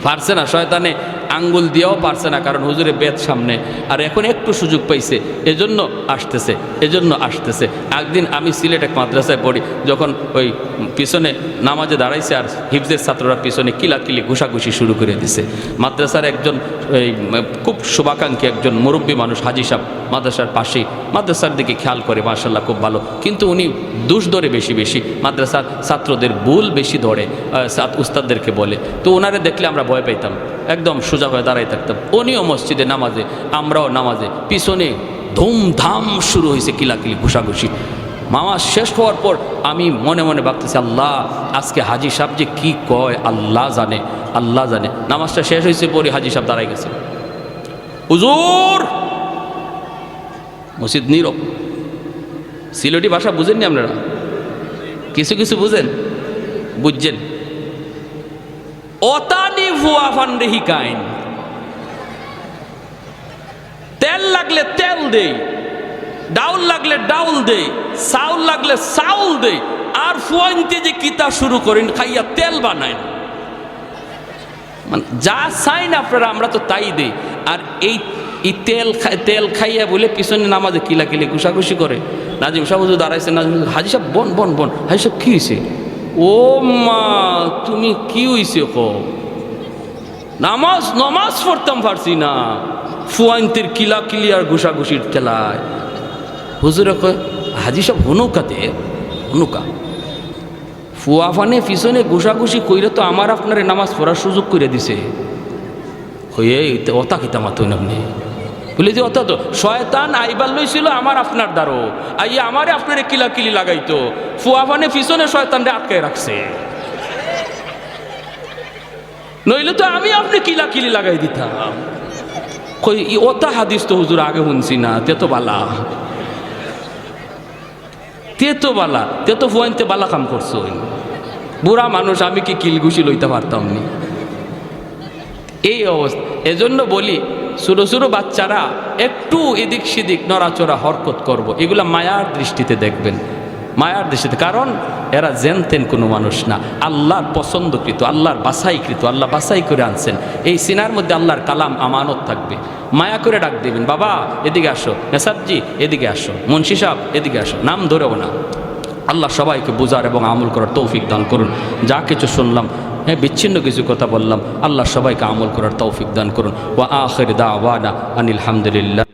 পারছে না, শয়তানে আঙ্গুল দিয়েও পারছে না, কারণ হুজুরে বেদ সামনে, আর এখন একটু সুযোগ পাইছে, এজন্য আসতেছে, এজন্য আসতেছে। একদিন আমি সিলেট এক মাদ্রাসায় পড়ি, যখন ওই পিছনে নামাজে দাঁড়াইছে আর হিফজের ছাত্ররা পিছনে কিলাকিলি ঘুষাঘুষি শুরু করে দিছে। মাদ্রাসার একজন এই খুব শুভাকাঙ্ক্ষী একজন মুরব্বী মানুষ, হাজি সাহেব, মাদ্রাসার পাশেই, মাদ্রাসার দিকে খেয়াল করে, মাশাআল্লাহ খুব ভালো, কিন্তু উনি দোষ ধরে বেশি বেশি, মাদ্রাসার ছাত্রদের ভুল বেশি ধরে, উস্তাদদেরকে বলে। তো ওনারে দেখলে আমরা ভয় পাইতাম, একদম সোজা হয়ে দাঁড়াই থাকতাম। উনিও মসজিদে নামাজে, আমরাও নামাজে, পিছনে ধুমধাম শুরু হয়েছে কিলাকিলি ঘুষাঘুষি। নামাজ শেষ হওয়ার পর আমি মনে মনে ভাবতেছি, আল্লাহ আজকে হাজি সাহেব যে কি কয় আল্লাহ জানে, আল্লাহ জানে। নামাজটা শেষ হয়েছে পরে হাজি সাহেব দাঁড়াই গেছে, হুজুর। মসজিদ নীরব। সিলেটি ভাষা বুঝেননি আপনারা? কিছু কিছু বুঝেন, বুঝছেন? ওতানি ভুয়া ফান্ডে হিকাইন, তেল লাগলে তেল দেই, ডাউল লাগলে ডাউল দেই, চাউল লাগলে চাউল দেই, আর ফুয়াইনতে যে কিতা শুরু করেন, খাইয়া তেল বানায়, মানে যা চাই না আপনারা, আমরা তো তাই দেই। আর এই তেল খাইয়া বলে পিছনে নামাজে কিলাকিলি ঘুষাঘুষি করে। নাজিম সাহেব হুজুর দাঁড়াইছে, নাজিম হাজি সাহেব বন বন বন, হাজি সাহেব কি হয়েছে? ও মা, তুমি কি হয়েছে? নামাজ পড়তাম পারছি না, ফুয়াইনতের কিলাকিলি আর ঘুষাঘুষির খেলায়। হুজুরে কয়, হাজি সাহেব হনুকাতে, হনুকা ফুয়া ফানে পিছনে ঘুষাঘুষি কইরে তো আমার আপনারে নামাজ পড়ার সুযোগ করে দিছে। হয়ে অতা কিতা মাতুন আপনি বলে যে অত তো শয়তান আইবার লইছিল আমার আপনার দ্বারো, আইয়া আমারে আপনারে কিলাকিলি লাগাইতো, ফুয়া ফানে পিছনে শয়তানরে আটকায় রাখছে, নইলে তো আমি আপনি কিলাকিলি লাগাই দিতাম। কই ওতা হাদিস তো হুজুর আগে শুনছি না, তে তো বালা, তে তো বালা, তে তো ফুয়াইনতে বালা কাম করছো। বুড়া মানুষ, আমি কি কিলঘুষি লইতে পারতাম নি? এই অবস্থা। এজন্য বলি, ছোটো ছোটো বাচ্চারা একটু এদিক সেদিক নড়াচড়া হরকত করব, এগুলা মায়ার দৃষ্টিতে দেখবেন, মায়ার দৃষ্টিতে। কারণ এরা জেনতেন কোনো মানুষ না, আল্লাহর পছন্দকৃত, আল্লাহর বাছাইকৃত, আল্লাহ বাছাই করে আনছেন। এই সিনার মধ্যে আল্লাহর কালাম আমানত থাকবে। মায়া করে ডাক দেবেন, বাবা এদিকে আসো, মেসাবজি এদিকে আসো, মুন্সি সাহেব এদিকে আসো, নাম ধরেও না, আল্লাহ সবাইকে বুঝার এবং আমল করার তৌফিক দান করুন। যা কিছু শুনলাম, হ্যাঁ বিচ্ছিন্ন কিছু কথা বললাম, আল্লাহ সবাইকে আমল করার তৌফিক দান করুন। ওয়া আখির দাওয়ানা আনিল হামদুলিল্লাহ।